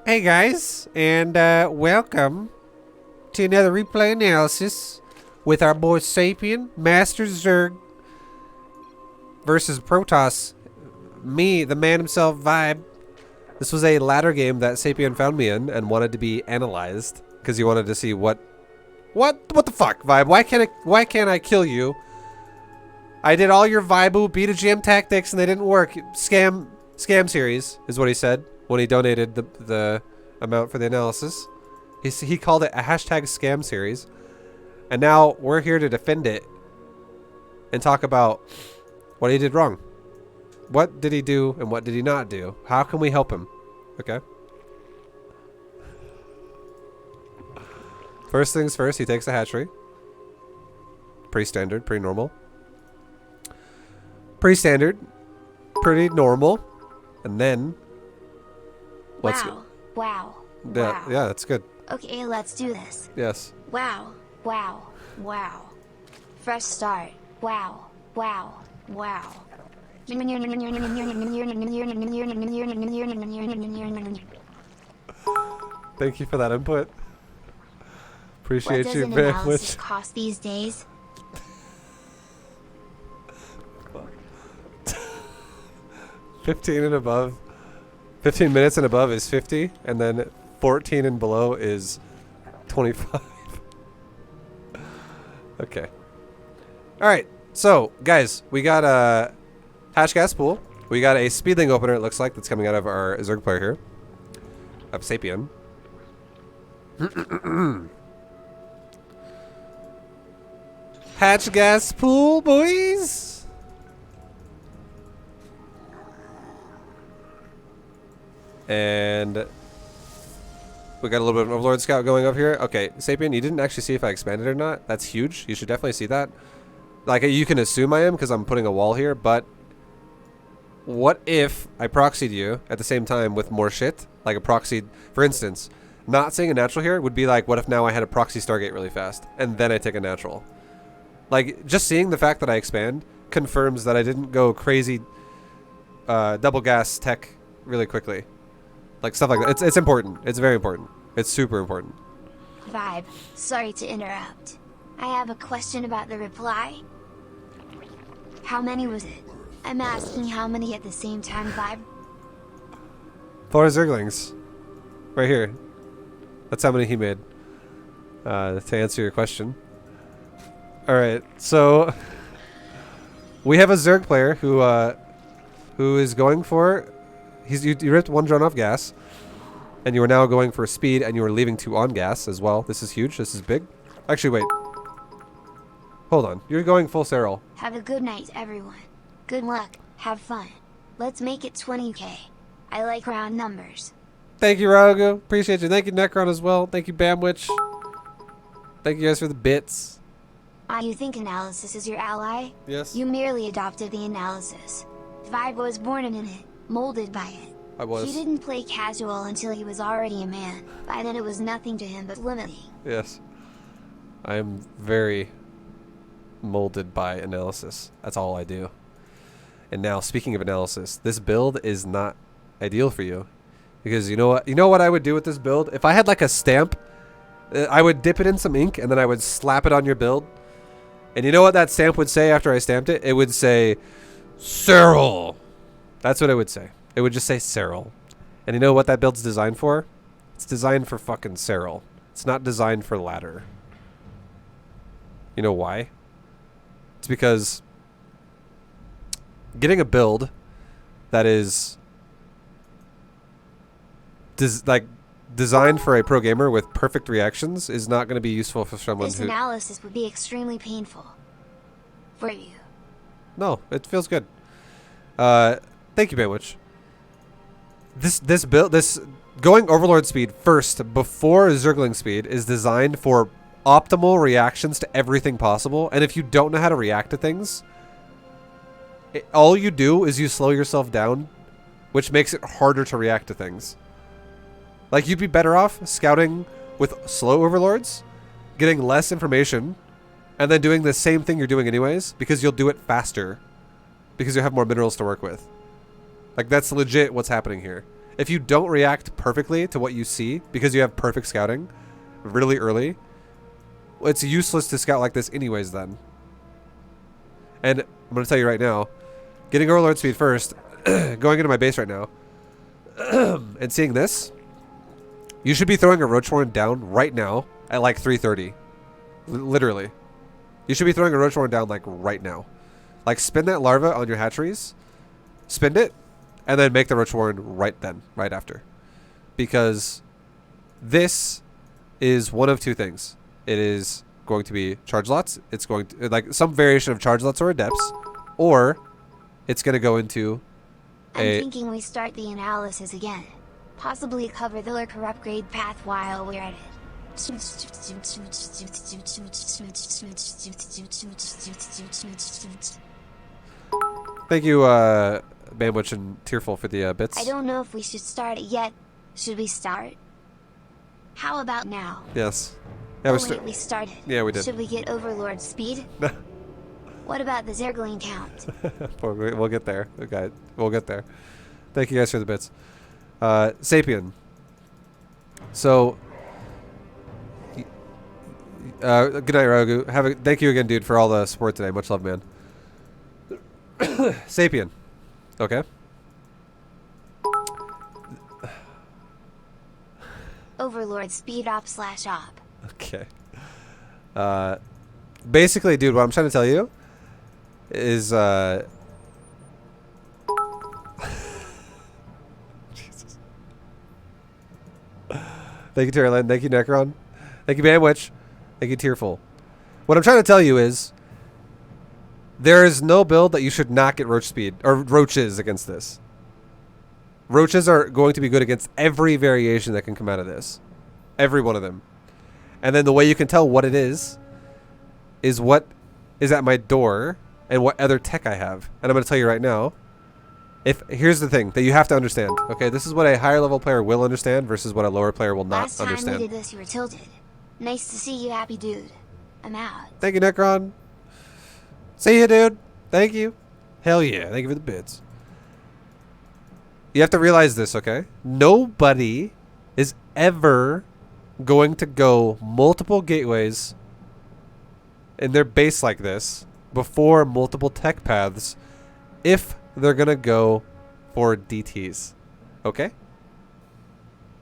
Hey guys, and welcome to another replay analysis with our boy Sapien, Master Zerg versus Protoss. Me, the man himself, ViBE. This was a ladder game that Sapien found me in and wanted to be analyzed because he wanted to see what the fuck, ViBE? Why can't I kill you? I did all your ViBE beta jam tactics and they didn't work. Scam series is what he said when he donated the amount for the analysis. He called it a hashtag scam series. And now we're here to defend it and talk about what he did wrong. What did he do and what did he not do? How can we help him? Okay. First things first, he takes a hatchery. Pretty standard, pretty normal. Pretty standard, pretty normal. And then let's go. Wow. Yeah, that's good. Okay, let's do this. Yes. Wow. Fresh start. Wow. Thank you for that input. Appreciate What does you an very analysis much. cost these days? 15 and above. 15 minutes and above is 50, and then 14 and below is 25. Okay. Alright, so, guys, we got a hash gas pool. We got a speedling opener, it looks like, that's coming out of our Zerg player here. Of Sapien. Hatch gas pool, boys! And we got a little bit of Overlord Scout going up here. Okay, Sapien, you didn't actually see if I expanded or not. That's huge. You should definitely see that. Like, you can assume I am because I'm putting a wall here, but what if I proxied you at the same time with more shit? Like a proxied, for instance, not seeing a natural here would be like, what if now I had a proxy Stargate really fast and then I take a natural? Like, just seeing the fact that I expand confirms that I didn't go crazy double gas tech really quickly. Like, stuff like that. It's important. It's very important. It's super important. ViBE, sorry to interrupt. I have a question about the reply. How many was it? I'm asking how many at the same time, ViBE. 4 zerglings. Right here. That's how many he made. To answer your question. Alright, so we have a Zerg player who is going for... You ripped 1 drone off gas, and you are now going for speed, and you are leaving 2 on gas as well. This is huge. This is big. Actually, wait. Hold on. You're going full Serral. Have a good night, everyone. Good luck. Have fun. Let's make it 20k. I like round numbers. Thank you, Rago. Appreciate you. Thank you, Necron, as well. Thank you, Bamwitch. Thank you guys for the bits. You think analysis is your ally? Yes. You merely adopted the analysis. ViBE was born in it, molded by it. I was. He didn't play casual until he was already a man. By then it was nothing to him but limiting. Yes. I am very molded by analysis. That's all I do. And now, speaking of analysis, this build is not ideal for you. Because you know what? You know what I would do with this build? If I had like a stamp, I would dip it in some ink and then I would slap it on your build. And you know what that stamp would say after I stamped it? It would say, Serral. That's what it would say. It would just say Serral. And you know what that build's designed for? It's designed for fucking Serral. It's not designed for ladder. You know why? It's because getting a build that is designed for a pro gamer with perfect reactions is not going to be useful for someone This who... analysis would be extremely painful. For you. No, it feels good. Thank you, Bandwich. This build, going Overlord speed first before Zergling speed is designed for optimal reactions to everything possible. And if you don't know how to react to things, all you do is you slow yourself down, which makes it harder to react to things. Like, you'd be better off scouting with slow Overlords, getting less information, and then doing the same thing you're doing anyways, because you'll do it faster. Because you have more minerals to work with. Like, that's legit what's happening here. If you don't react perfectly to what you see because you have perfect scouting really early, it's useless to scout like this anyways then. And I'm going to tell you right now, getting overlord speed first, going into my base right now, and seeing this, you should be throwing a roach warren down right now at like 3:30. Literally. You should be throwing a roach warren down like right now. Like spin that larva on your hatcheries, spin it, and then make the roach warren right then, right after. Because this is one of two things. It is going to be charge lots. It's going to, like, some variation of charge lots or adepts, or it's going to go into I'm thinking we start the analysis again. Possibly cover the lurker upgrade path while we're at it. Thank you, Bamwitch and Tearful for the bits. I don't know if we should start it yet. Should we start? How about now? Yes. Yeah, we started. Yeah, we did. Should we get overlord speed? What about the zergling count? We'll get there. Okay, we'll get there. Thank you guys for the bits. Sapien. So, good night, Rogu. Thank you again, dude, for all the support today. Much love, man. Sapien. Okay. Overlord speed op/op. Okay. Basically, dude, what I'm trying to tell you is, Jesus. Thank you, Terralyn. Thank you, Necron. Thank you, Bamwitch. Thank you, Tearful. What I'm trying to tell you is, there is no build that you should not get roach speed, or roaches against this. Roaches are going to be good against every variation that can come out of this. Every one of them. And then the way you can tell what it is what is at my door and what other tech I have. And I'm going to tell you right now, here's the thing that you have to understand. Okay, this is what a higher level player will understand versus what a lower player will not understand. Last time we did this, you were tilted. Nice to see you, happy dude. I'm out. Thank you, Necron. See you, dude. Thank you. Hell yeah. Thank you for the bits. You have to realize this, okay? Nobody is ever going to go multiple gateways in their base like this before multiple tech paths if they're going to go for DTs. Okay?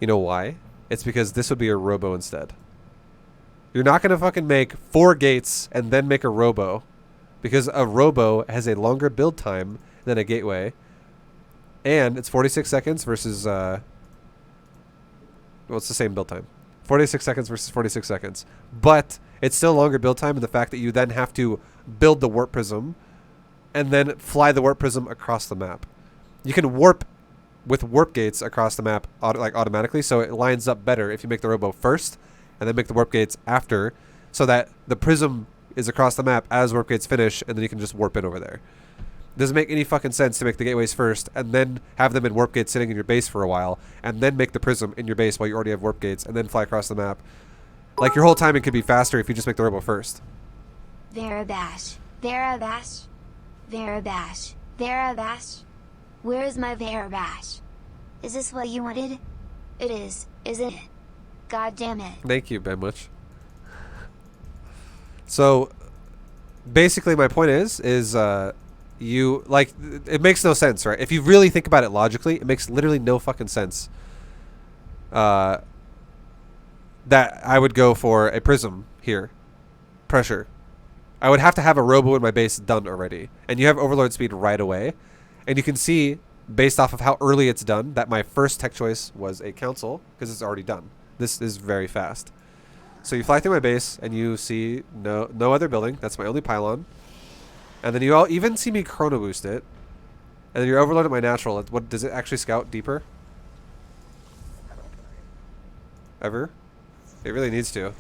You know why? It's because this would be a robo instead. You're not going to fucking make 4 gates and then make a robo, because a robo has a longer build time than a gateway. And it's 46 seconds versus, well, it's the same build time. 46 seconds versus 46 seconds. But it's still longer build time in the fact that you then have to build the warp prism and then fly the warp prism across the map. You can warp with warp gates across the map automatically, so it lines up better if you make the robo first and then make the warp gates after, so that the prism is across the map as warp gates finish, and then you can just warp in over there. Doesn't make any fucking sense to make the gateways first and then have them in warp gates sitting in your base for a while and then make the prism in your base while you already have warp gates and then fly across the map. Like, your whole timing could be faster if you just make the robo first. Verabash. Verabash. Verabash. Verabash. Where is my Verabash? Is this what you wanted? It is, isn't it? God damn it. Thank you, Benwich. So, basically my point is, you, like, it makes no sense, right? If you really think about it logically, it makes literally no fucking sense that I would go for a prism here. Pressure. I would have to have a robo in my base done already. And you have overload speed right away. And you can see, based off of how early it's done, that my first tech choice was a council, because it's already done. This is very fast. So you fly through my base, and you see no other building. That's my only pylon. And then you all even see me chrono boost it. And then you're overloaded my natural. What does it actually scout deeper? Ever? It really needs to.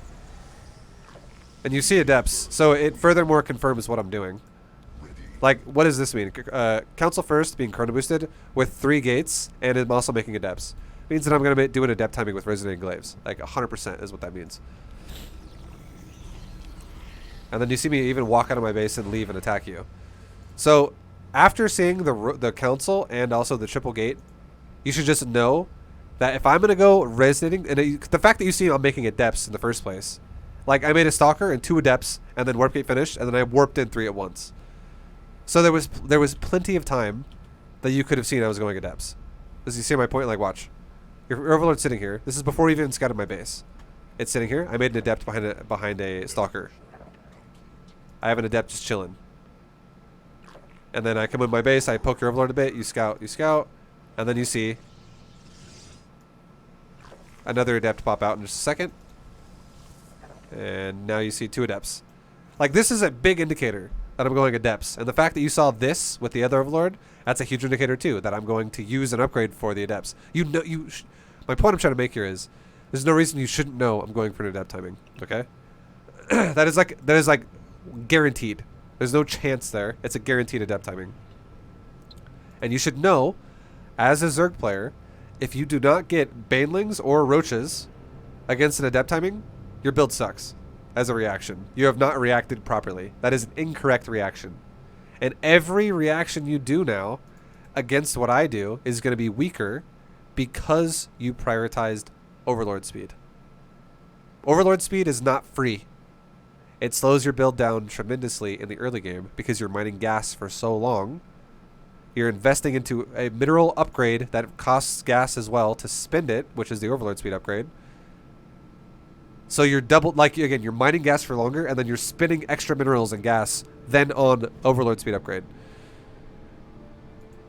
And you see adepts, so it furthermore confirms what I'm doing. Like, what does this mean? Council first being chrono boosted with 3 gates, and I'm also making adepts. Means that I'm going to do an adept timing with resonating glaives. Like 100% is what that means. And then you see me even walk out of my base and leave and attack you. So, after seeing the council and also the triple gate You should just know that if I'm going to go resonating, and the fact that you see I'm making adepts in the first place, like I made a stalker and 2 adepts, and then warp gate finished, and then I warped in 3 at once. So there was plenty of time that you could have seen I was going adepts. Does you see my point? Like, watch. Your overlord's sitting here. This is before we even scouted my base. It's sitting here. I made an adept behind a stalker. I have an adept just chilling. And then I come in my base, I poke your overlord a bit, you scout, and then you see another adept pop out in just a second. And now you see 2 adepts. Like, this is a big indicator that I'm going adepts. And the fact that you saw this with the other overlord, that's a huge indicator too, that I'm going to use an upgrade for the adepts. You know, my point I'm trying to make here is, there's no reason you shouldn't know I'm going for an adept timing, okay? that is like guaranteed. There's no chance there. It's a guaranteed adept timing. And you should know, as a Zerg player, if you do not get banelings or roaches against an adept timing, your build sucks as a reaction. You have not reacted properly. That is an incorrect reaction. And every reaction you do now against what I do is going to be weaker because you prioritized overlord speed. Overlord speed is not free. It slows your build down tremendously in the early game because you're mining gas for so long. You're investing into a mineral upgrade that costs gas as well to spend it, which is the overlord speed upgrade. So you're again, you're mining gas for longer, and then you're spending extra minerals and gas then on overlord speed upgrade.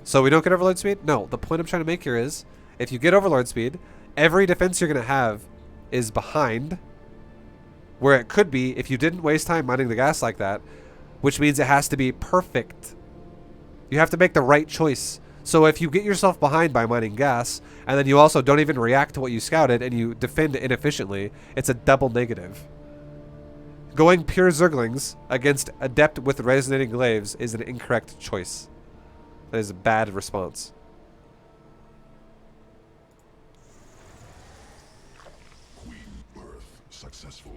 So we don't get overlord speed? No, the point I'm trying to make here is, if you get overlord speed, every defense you're going to have is behind where it could be if you didn't waste time mining the gas like that, which means it has to be perfect. You have to make the right choice. So if you get yourself behind by mining gas, and then you also don't even react to what you scouted, and you defend inefficiently, it's a double negative. Going pure zerglings against adept with resonating glaives is an incorrect choice. That is a bad response. Queen birth successful.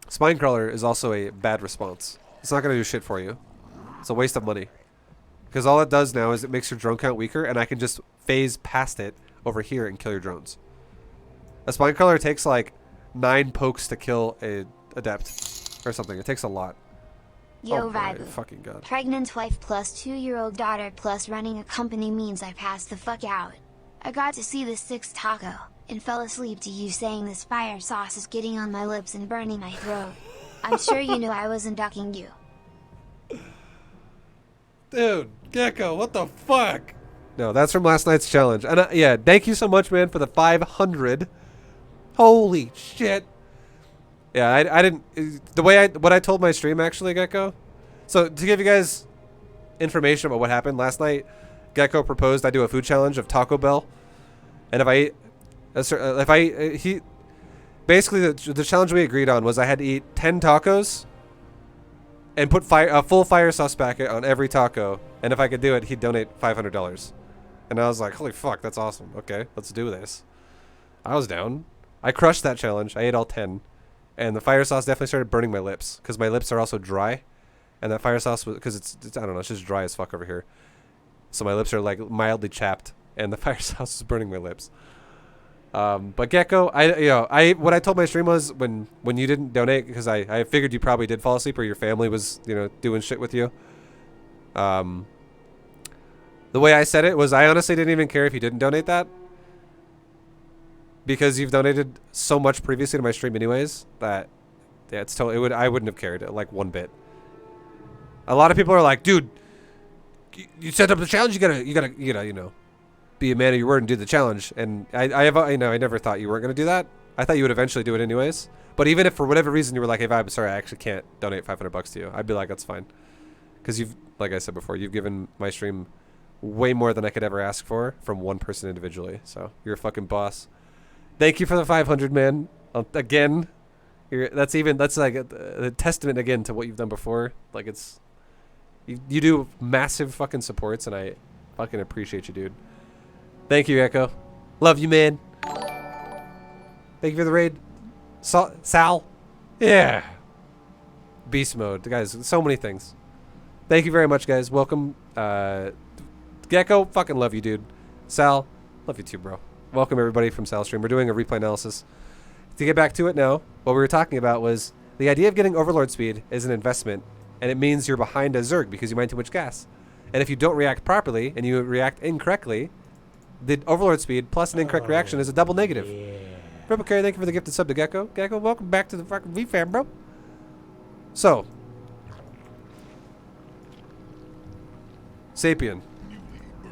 Spinecrawler is also a bad response. It's not going to do shit for you. It's a waste of money. Because all it does now is it makes your drone count weaker, and I can just phase past it over here and kill your drones. A Spinecrawler takes like 9 pokes to kill a adept or something. It takes a lot. Yo, oh my ViBE. fucking god. Pregnant wife plus 2-year-old daughter plus running a company means I passed the fuck out. I got to see the 6th taco, and fell asleep to you saying this fire sauce is getting on my lips and burning my throat. I'm sure you knew I wasn't ducking you. Dude, Gecko, what the fuck? No, that's from last night's challenge. And yeah, thank you so much, man, for the 500. Holy shit. Yeah, I didn't... What I told my stream, actually, Gecko. So, to give you guys information about what happened last night, Gecko proposed I do a food challenge of Taco Bell. And basically, the challenge we agreed on was I had to eat 10 tacos and put a full fire sauce packet on every taco. And if I could do it, he'd donate $500. And I was like, holy fuck, that's awesome. Okay, let's do this. I was down. I crushed that challenge. I ate all 10. And the fire sauce definitely started burning my lips, because my lips are also dry. And that fire sauce was, because it's I don't know, it's just dry as fuck over here. So my lips are like mildly chapped, and the fire sauce is burning my lips. But Gecko, what I told my stream was when you didn't donate, because I figured you probably did fall asleep or your family was, doing shit with you. The way I said it was I honestly didn't even care if you didn't donate that, because you've donated so much previously to my stream anyways that yeah, it's totally I wouldn't have cared like one bit. A lot of people are like, dude, you set up the challenge, you gotta be a man of your word and do the challenge. And I never thought you weren't gonna do that. I thought you would eventually do it anyways. But even if for whatever reason you were like, hey, ViBE, sorry, I actually can't donate $500 to you, I'd be like, that's fine, because you've, like I said before, you've given my stream way more than I could ever ask for from one person individually. So you're a fucking boss. Thank you for the 500, man. Again, that's like a testament again to what you've done before. Like you do massive fucking supports, and I fucking appreciate you, dude. Thank you, Echo. Love you, man. Thank you for the raid. Sal. Yeah. Beast mode. Guys, so many things. Thank you very much, guys. Welcome. Gecko, fucking love you, dude. Sal, Love you too, bro. Welcome everybody from Salstream. We're doing a replay analysis. To get back to it now, what we were talking about was the idea of getting Overlord speed is an investment, and it means you're behind a Zerg because you mine too much gas. And if you don't react properly and you react incorrectly, the Overlord speed plus an incorrect reaction is a double negative. Purple Carry, thank you for the gifted sub to Gecko. Gecko, welcome back to the fucking V-Fam, bro. So, Sapien.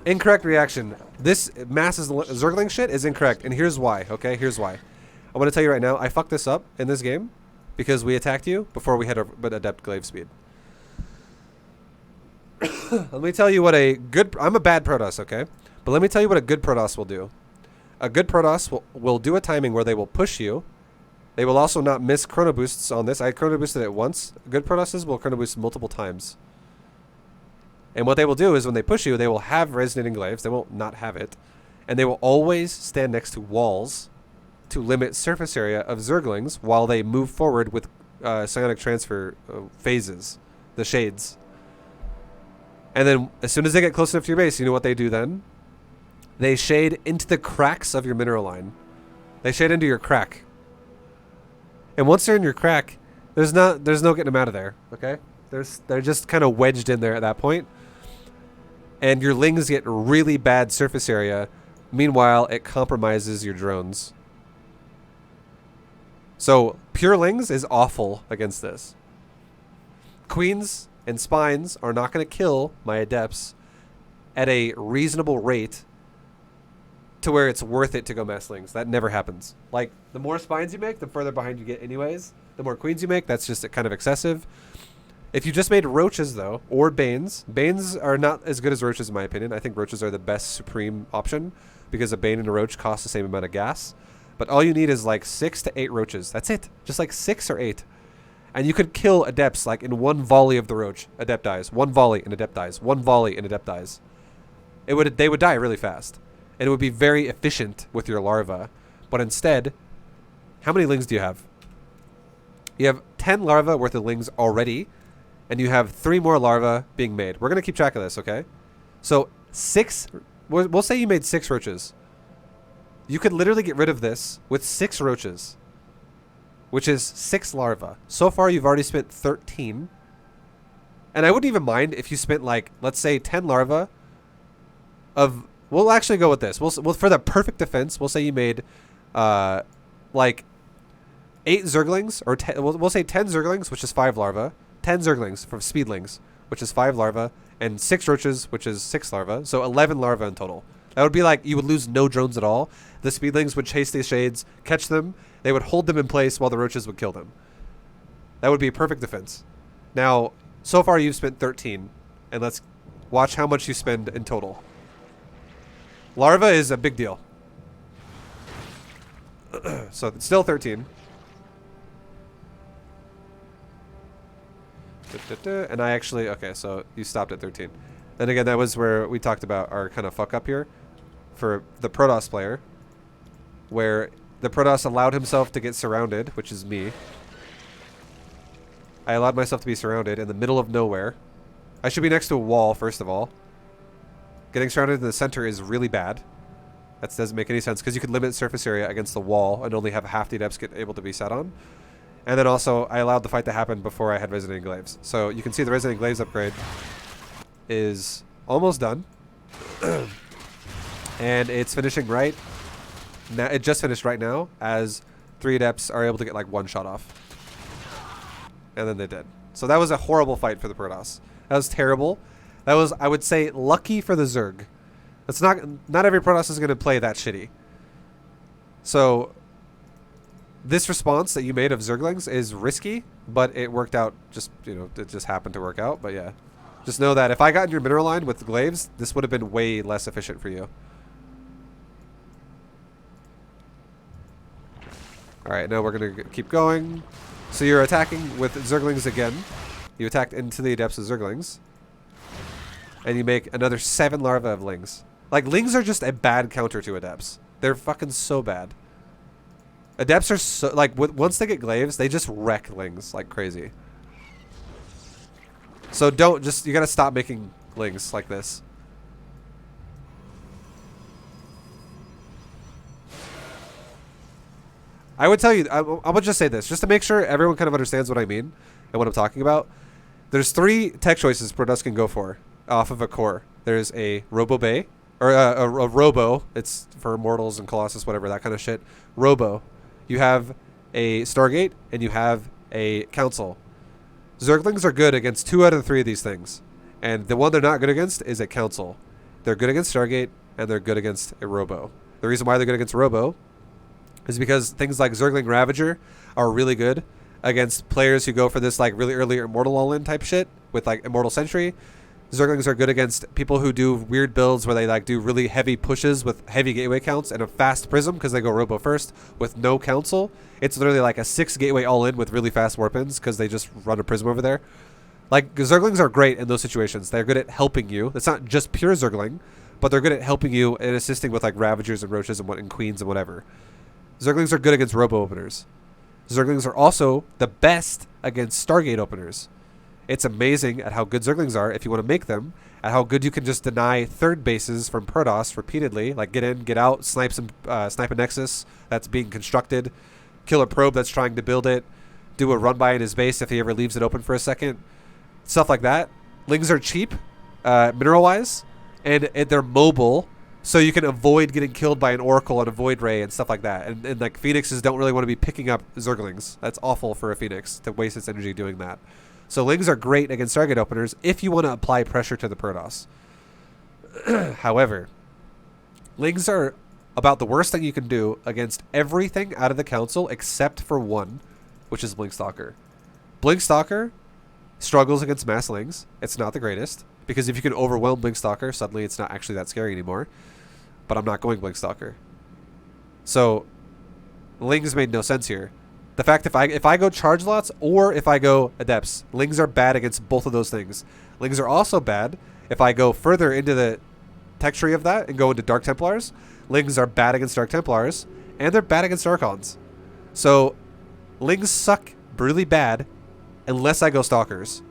Incorrect reaction. This masses Zergling shit is incorrect, and here's why, okay? Here's why. I'm going to tell you right now, I fucked this up in this game because we attacked you before we had adept glaive speed. Let me tell you what a good... I'm a bad Protoss, okay? But let me tell you what a good Protoss will do. A good Protoss will do a timing where they will push you. They will also not miss chrono boosts on this. I chrono boosted it once. Good Protosses will chrono boost multiple times. And what they will do is when they push you, they will have resonating glaives. They won't not have it. And they will always stand next to walls to limit surface area of Zerglings while they move forward with psionic transfer phases, the shades. And then as soon as they get close enough to your base, you know what they do then? They shade into the cracks of your mineral line. They shade into your crack. And once they're in your crack, there's no getting them out of there, okay? They're just kind of wedged in there at that point. And your lings get really bad surface area. Meanwhile, it compromises your drones. So, pure lings is awful against this. Queens and spines are not going to kill my adepts at a reasonable rate to where it's worth it to go mass lings. That never happens. Like, the more spines you make, the further behind you get anyways. The more queens you make, that's just kind of excessive. If you just made roaches, though, or banes are not as good as roaches in my opinion. I think roaches are the best supreme option because a bane and a roach cost the same amount of gas. But all you need is like 6 to 8 roaches. That's it. Just like 6 or 8. And you could kill adepts like in one volley of the roach. Adept dies. One volley and adept dies. One volley and adept dies. They would die really fast. And it would be very efficient with your larva. But instead, how many lings do you have? You have 10 larvae worth of lings already. And you have 3 more larvae being made. We're going to keep track of this, okay? So 6, we'll say you made 6 roaches. You could literally get rid of this with 6 roaches, which is 6 larvae. So far, you've already spent 13. And I wouldn't even mind if you spent, like, let's say 10 larvae of... We'll actually go with this. We'll for the perfect defense, we'll say you made, like, 8 zerglings, or we'll say 10 zerglings, which is 5 larvae. 10 zerglings from speedlings, which is 5 larvae, and 6 roaches, which is 6 larvae. So 11 larvae in total. That would be like you would lose no drones at all. The speedlings would chase these shades, catch them. They would hold them in place while the roaches would kill them. That would be a perfect defense. Now, so far you've spent 13. And let's watch how much you spend in total. Larva is a big deal. So it's still 13. And I actually... Okay, so you stopped at 13. And again, that was where we talked about our kind of fuck up here. For the Protoss player, where the Protoss allowed himself to get surrounded, which is me. I allowed myself to be surrounded in the middle of nowhere. I should be next to a wall, first of all. Getting surrounded in the center is really bad. That doesn't make any sense, because you could limit surface area against the wall and only have half the adepts get able to be sat on. And then also, I allowed the fight to happen before I had Resonating Glaives. So you can see the Resonating Glaives upgrade is almost done. And it's finishing right now. It just finished right now as 3 adepts are able to get like 1 shot off. And then they did. So that was a horrible fight for the Protoss. That was terrible. That was, I would say, lucky for the Zerg. That's not every Protoss is going to play that shitty. So this response that you made of Zerglings is risky, but it worked out. Just, you know, it just happened to work out. But yeah, just know that if I got in your mineral line with glaives, this would have been way less efficient for you. All right, now we're going to keep going. So you're attacking with Zerglings again. You attacked into the Adepts of Zerglings. And you make another 7 larvae of Lings. Like, Lings are just a bad counter to Adepts. They're fucking so bad. Adepts are so... Like, once they get glaives, they just wreck Lings like crazy. So don't just... You gotta stop making Lings like this. I would tell you, I would just say this, just to make sure everyone kind of understands what I mean and what I'm talking about. There's 3 tech choices Protoss can go for off of a core. There's a Robo Bay, or a Robo. It's for Immortals and Colossus, whatever, that kind of shit. Robo. You have a Stargate, and you have a Council. Zerglings are good against 2 out of the 3 of these things. And the one they're not good against is a Council. They're good against Stargate, and they're good against a Robo. The reason why they're good against Robo is because things like Zergling Ravager are really good against players who go for this like really early Immortal all-in type shit with like Immortal Sentry. Zerglings are good against people who do weird builds where they like do really heavy pushes with heavy gateway counts and a fast Prism because they go Robo first with no Council. It's literally like a 6 gateway all-in with really fast warp-ins because they just run a Prism over there. Like, Zerglings are great in those situations. They're good at helping you. It's not just pure Zergling, but they're good at helping you and assisting with like Ravagers and Roaches and Queens and whatever. Zerglings are good against Robo openers. Zerglings are also the best against Stargate openers. It's amazing at how good Zerglings are if you want to make them, at how good you can just deny third bases from Protoss repeatedly, like get in, get out, snipe a Nexus that's being constructed, kill a probe that's trying to build it, do a run by in his base if he ever leaves it open for a second, stuff like that. Lings are cheap, mineral-wise, and they're mobile, so you can avoid getting killed by an Oracle and a Void Ray and stuff like that. And like Phoenixes don't really want to be picking up Zerglings. That's awful for a Phoenix to waste its energy doing that. So Lings are great against Stargate openers if you want to apply pressure to the Protoss. However, Lings are about the worst thing you can do against everything out of the Council except for one, which is Blinkstalker. Blinkstalker struggles against mass Lings. It's not the greatest, because if you can overwhelm Blinkstalker, suddenly it's not actually that scary anymore. But I'm not going Blinkstalker. So, Lings made no sense here. The fact if I go Charge Lots or if I go Adepts, Lings are bad against both of those things. Lings are also bad if I go further into the tech tree of that and go into Dark Templars. Lings are bad against Dark Templars, and they're bad against Archons. So, Lings suck really bad unless I go Stalkers.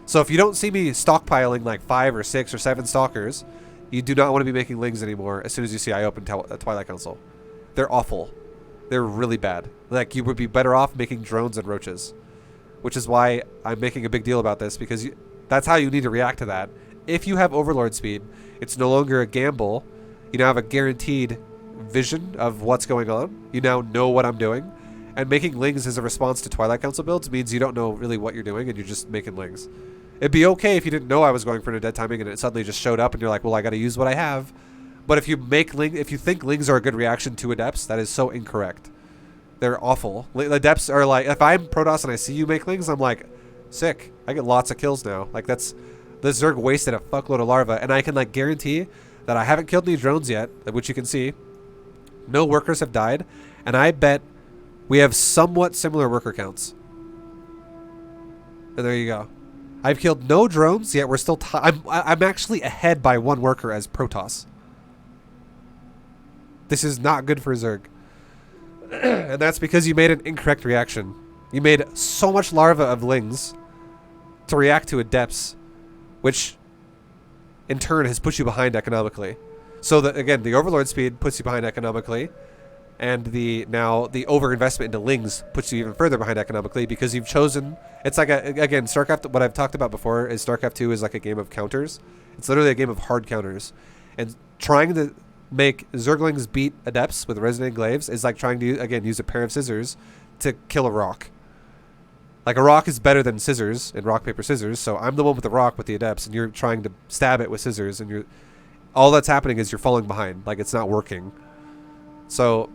So if you don't see me stockpiling like 5 or 6 or 7 Stalkers, you do not want to be making Lings anymore as soon as you see I open Twilight Council. They're awful. They're really bad. Like, you would be better off making drones and roaches. Which is why I'm making a big deal about this, because that's how you need to react to that. If you have Overlord speed, it's no longer a gamble. You now have a guaranteed vision of what's going on. You now know what I'm doing. And making Lings as a response to Twilight Council builds means you don't know really what you're doing and you're just making Lings. It'd be okay if you didn't know I was going for an dead timing and it suddenly just showed up and you're like, well, I got to use what I have. But if you if you think Lings are a good reaction to Adepts, that is so incorrect. They're awful. Adepts are like, if I'm Protoss and I see you make Lings, I'm like, sick. I get lots of kills now. Like, the Zerg wasted a fuckload of larva, and I can like guarantee that I haven't killed any drones yet, which you can see. No workers have died, and I bet we have somewhat similar worker counts. And there you go. I've killed no drones, yet we're still I'm actually ahead by 1 worker as Protoss. This is not good for Zerg. And that's because you made an incorrect reaction. You made so much larva of Lings to react to Adepts, which in turn has put you behind economically. So that, again, the Overlord speed puts you behind economically, and the overinvestment into Lings puts you even further behind economically because you've chosen. It's like again, StarCraft. What I've talked about before is StarCraft 2 is like a game of counters. It's literally a game of hard counters, and trying to make Zerglings beat Adepts with Resonating Glaives is like trying to again use a pair of scissors to kill a rock. Like, a rock is better than scissors in rock paper scissors, so I'm the one with the rock with the Adepts, and you're trying to stab it with scissors, and all that's happening is you're falling behind. Like, it's not working. So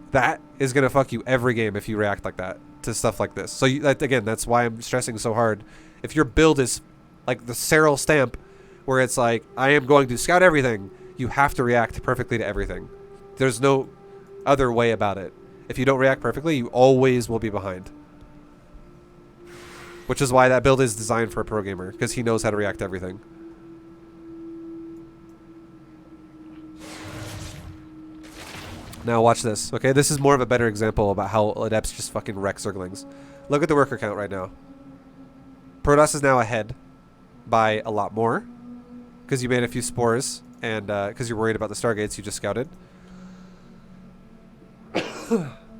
that is going to fuck you every game if you react like that to stuff like this. So, again, that's why I'm stressing so hard. If your build is like the Cyril stamp, where it's like, I am going to scout everything, you have to react perfectly to everything. There's no other way about it. If you don't react perfectly, you always will be behind. Which is why that build is designed for a pro gamer, because he knows how to react to everything. Now watch this. Okay, this is more of a better example about how Adepts just fucking wreck Zerglings. Look at the worker count right now. Protoss is now ahead by a lot more, because you made a few spores, and because you're worried about the Stargates you just scouted.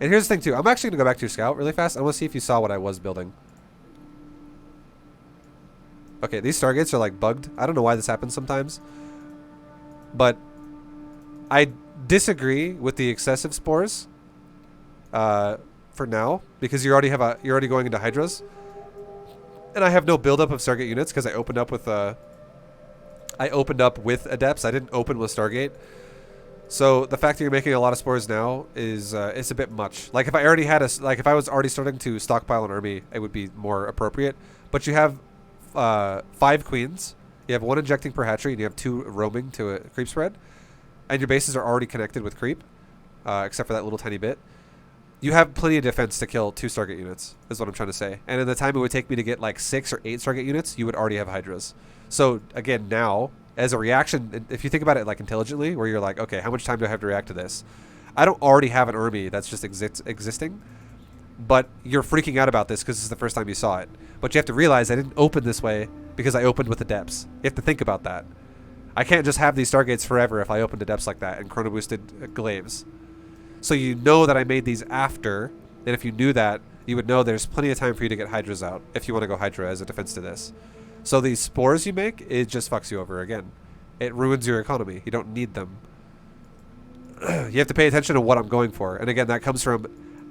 And here's the thing too. I'm actually gonna go back to your scout really fast. I want to see if you saw what I was building. Okay, these stargates are like bugged. I don't know why this happens sometimes, but I disagree with the excessive spores for now, because you're already going into hydras, and I have no buildup of stargate units because I opened up with adepts. I didn't open with stargate. So the fact that you're making a lot of spores now is it's a bit much. Like if I already had if I was already starting to stockpile an army, it would be more appropriate. But you have 5 queens, you have 1 injecting per hatchery, and you have 2 roaming to a creep spread, and your bases are already connected with creep, except for that little tiny bit. You have plenty of defense to kill 2 Stargate units, is what I'm trying to say. And in the time it would take me to get like 6 or 8 Stargate units, you would already have Hydras. So again, now, as a reaction, if you think about it like intelligently, where you're like, okay, how much time do I have to react to this? I don't already have an army that's just existing, but you're freaking out about this because this is the first time you saw it. But you have to realize I didn't open this way because I opened with the depths. You have to think about that. I can't just have these Stargates forever if I opened the depths like that and chrono boosted glaives. So you know that I made these after, and if you knew that, you would know there's plenty of time for you to get Hydras out if you want to go Hydra as a defense to this. So these spores you make, it just fucks you over again. It ruins your economy. You don't need them. You have to pay attention to what I'm going for. And again, that comes from,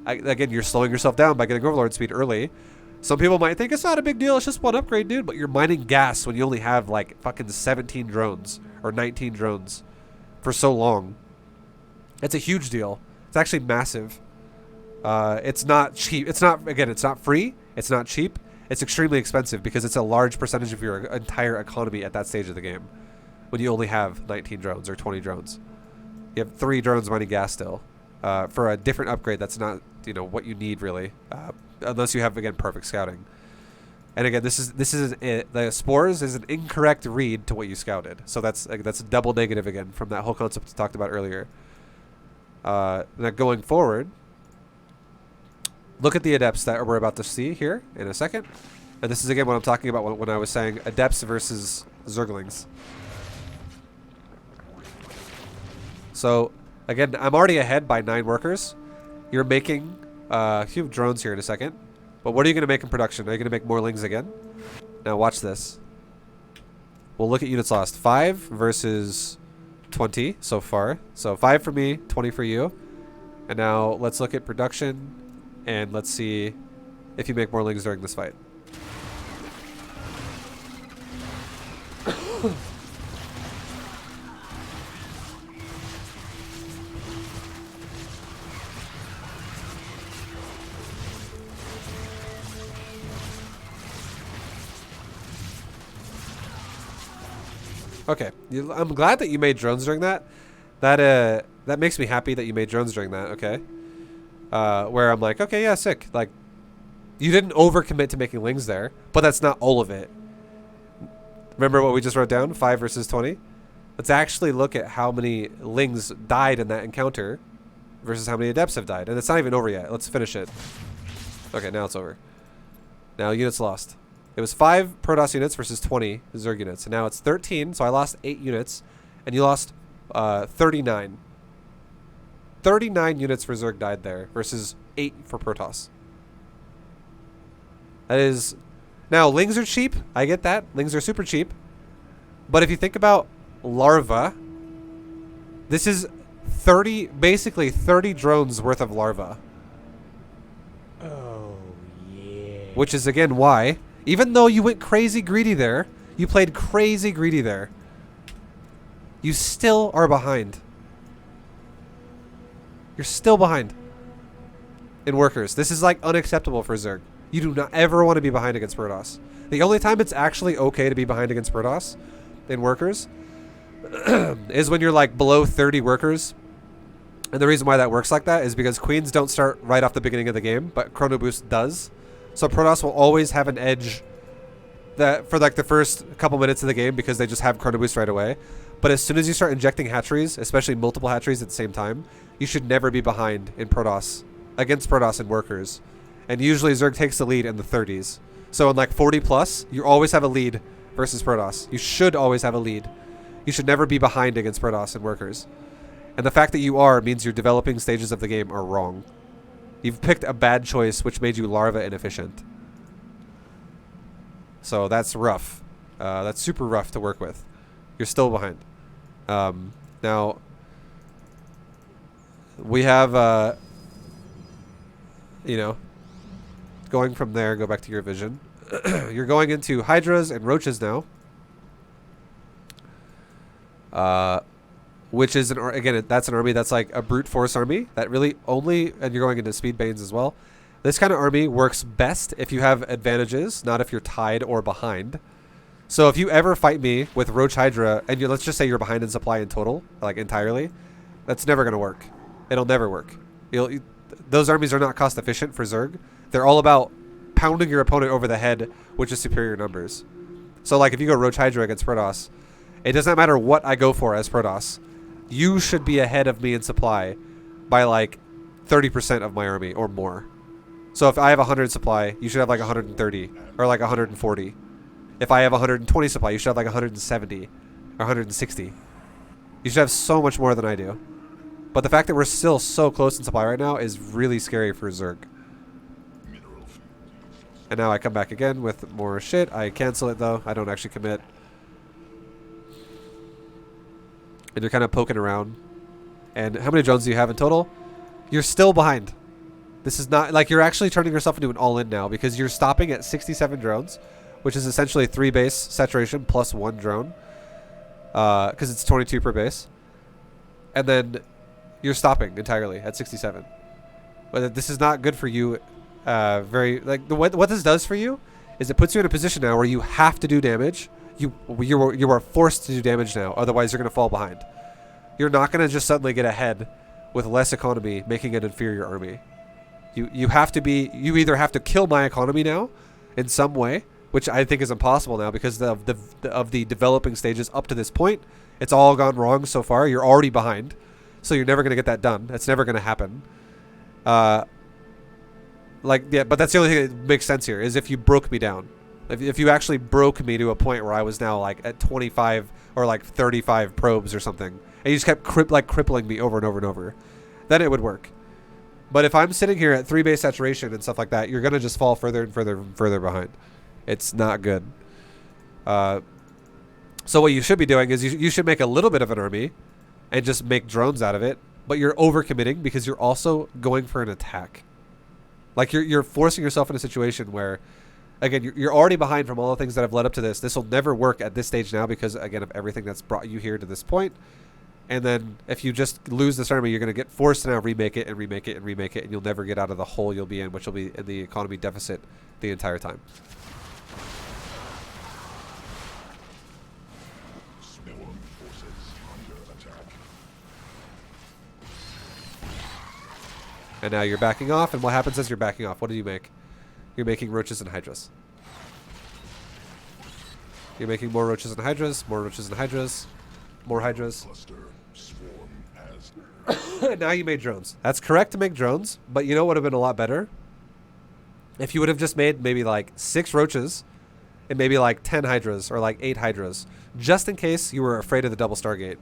again, you're slowing yourself down by getting Overlord speed early. Some people might think it's not a big deal, it's just 1 upgrade, dude, but you're mining gas when you only have like fucking 17 drones or 19 drones for so long. It's a huge deal. It's actually massive. It's not cheap. It's not free. It's not cheap. It's extremely expensive because it's a large percentage of your entire economy at that stage of the game when you only have 19 drones or 20 drones. You have 3 drones mining gas still for a different upgrade that's not, you know, what you need really, unless you have, again, perfect scouting. And again, the spores is an incorrect read to what you scouted. So that's a double negative again from that whole concept we talked about earlier. Now going forward, look at the adepts that we're about to see here in a second. And this is again what I'm talking about when I was saying adepts versus zerglings. So again, I'm already ahead by 9 workers. You're making a few drones here in a second. But what are you going to make in production? Are you going to make more lings again? Now watch this. We'll look at units lost. 5 versus 20 so far. So 5 for me, 20 for you. And now let's look at production. And let's see if you make more lings during this fight. Okay, I'm glad that you made drones during that. That makes me happy that you made drones during that. Okay, where I'm like, okay, yeah, sick. Like, you didn't overcommit to making lings there, but that's not all of it. Remember what we just wrote down? 5 versus 20. Let's actually look at how many lings died in that encounter versus how many adepts have died, and it's not even over yet. Let's finish it. Okay, now it's over. Now units lost. It was 5 Protoss units versus 20 Zerg units. And now it's 13, so I lost 8 units. And you lost 39. 39 units for Zerg died there versus 8 for Protoss. That is... Now, lings are cheap. I get that. Lings are super cheap. But if you think about larva, this is basically 30 drones worth of larva. Oh, yeah. Which is, again, why... Even though you went crazy greedy there, you played crazy greedy there, you still are behind. You're still behind in workers. This is like unacceptable for Zerg. You do not ever want to be behind against Protoss. The only time it's actually okay to be behind against Protoss in workers is when you're like below 30 workers. And the reason why that works like that is because queens don't start right off the beginning of the game, but Chrono Boost does. So Protoss will always have an edge that for like the first couple minutes of the game because they just have Chrono Boost right away. But as soon as you start injecting hatcheries, especially multiple hatcheries at the same time, you should never be behind in Protoss, against Protoss and workers. And usually Zerg takes the lead in the 30s. So in like 40 plus, you always have a lead versus Protoss. You should always have a lead. You should never be behind against Protoss and workers. And the fact that you are means your developing stages of the game are wrong. You've picked a bad choice, which made you larva inefficient. So that's rough. That's super rough to work with. You're still behind. Now, we have, you know, going from there, go back to your vision. You're going into Hydras and Roaches now. Which is, again, that's an army that's like a brute force army that really only, and you're going into Speed Banes as well. This kind of army works best if you have advantages, not if you're tied or behind. So if you ever fight me with Roach Hydra, and let's just say you're behind in supply in total, like entirely, that's never going to work. It'll never work. Those armies are not cost efficient for Zerg. They're all about pounding your opponent over the head, which is superior numbers. So like if you go Roach Hydra against Protoss, it doesn't matter what I go for as Protoss. You should be ahead of me in supply by like 30% of my army or more. So if I have 100 supply, you should have like 130 or like 140. If I have 120 supply, you should have like 170 or 160. You should have so much more than I do. But the fact that we're still so close in supply right now is really scary for Zerg. And now I come back again with more shit. I cancel it though. I don't actually commit. And you're kind of poking around. And how many drones do you have in total? You're still behind. This is not like you're actually turning yourself into an all-in now because you're stopping at 67 drones, which is essentially 3 base saturation plus 1 drone. Because it's 22 per base. And then you're stopping entirely at 67. But this is not good for you. What this does for you is it puts you in a position now where you have to do damage. You are forced to do damage now, otherwise you're going to fall behind. You're not going to just suddenly get ahead with less economy, making an inferior army. You have to be. You either have to kill my economy now, in some way, which I think is impossible now because of the developing stages up to this point. It's all gone wrong so far. You're already behind, so you're never going to get that done. It's never going to happen. But that's the only thing that makes sense here is if you broke me down. If you actually broke me to a point where I was now like at 25 or like 35 probes or something, and you just kept crippling me over and over and over, then it would work. But if I'm sitting here at 3 base saturation and stuff like that, you're going to just fall further and further and further behind. It's not good. So what you should be doing is you should make a little bit of an army and just make drones out of it, but you're overcommitting because you're also going for an attack. Like you're forcing yourself in a situation where, again, you're already behind from all the things that have led up to this. This will never work at this stage now because, again, of everything that's brought you here to this point. And then if you just lose this army, you're going to get forced to now remake it and remake it and remake it, and you'll never get out of the hole you'll be in, which will be in the economy deficit the entire time. Spore forces under attack. And now you're backing off, and what happens as you're backing off? What do you make? You're making Roaches and Hydras. You're making more Roaches and Hydras, more Roaches and Hydras, more Hydras. Cluster swarm has Now you made drones. That's correct to make drones, but you know what would have been a lot better? If you would have just made maybe like 6 Roaches and maybe like 10 Hydras or like 8 Hydras, just in case you were afraid of the double Stargate.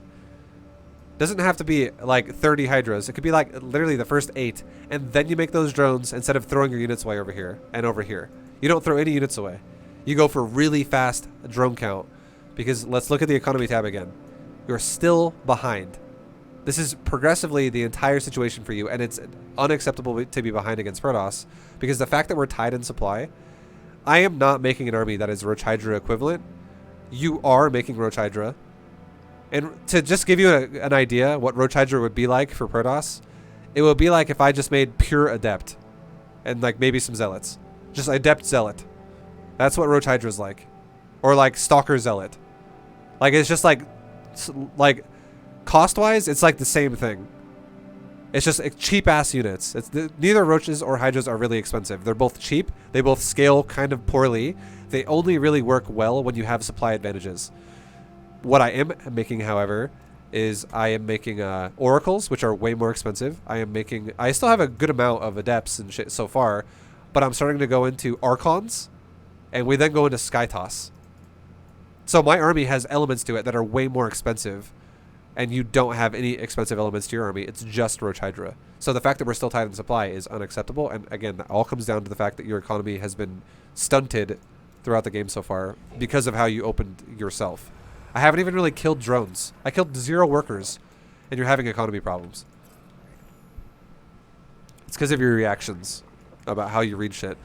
Doesn't have to be like 30 Hydras. It could be like literally the first 8, and then you make those drones instead of throwing your units away over here and over here. You don't throw any units away. You go for really fast drone count because let's look at the economy tab again. You're still behind. This is progressively the entire situation for you, and it's unacceptable to be behind against Protoss because the fact that we're tied in supply, I am not making an army that is Roach Hydra equivalent. You are making Roach Hydra. And to just give you an idea what Roach Hydra would be like for Protoss, it would be like if I just made pure adept and like maybe some zealots. Just adept zealot. That's what Roach Hydra is like. Or like stalker zealot. Like it's just like cost-wise, it's like the same thing. It's just cheap-ass units. Neither Roaches or Hydras are really expensive. They're both cheap. They both scale kind of poorly. They only really work well when you have supply advantages. What I am making, however, is I am making oracles, which are way more expensive. I still have a good amount of adepts and shit so far, but I'm starting to go into archons, and we then go into sky toss. So my army has elements to it that are way more expensive and you don't have any expensive elements to your army. It's just Roach Hydra. So the fact that we're still tied in supply is unacceptable. And again, that all comes down to the fact that your economy has been stunted throughout the game so far because of how you opened yourself. I haven't even really killed drones. I killed 0 workers, and you're having economy problems. It's because of your reactions about how you read shit.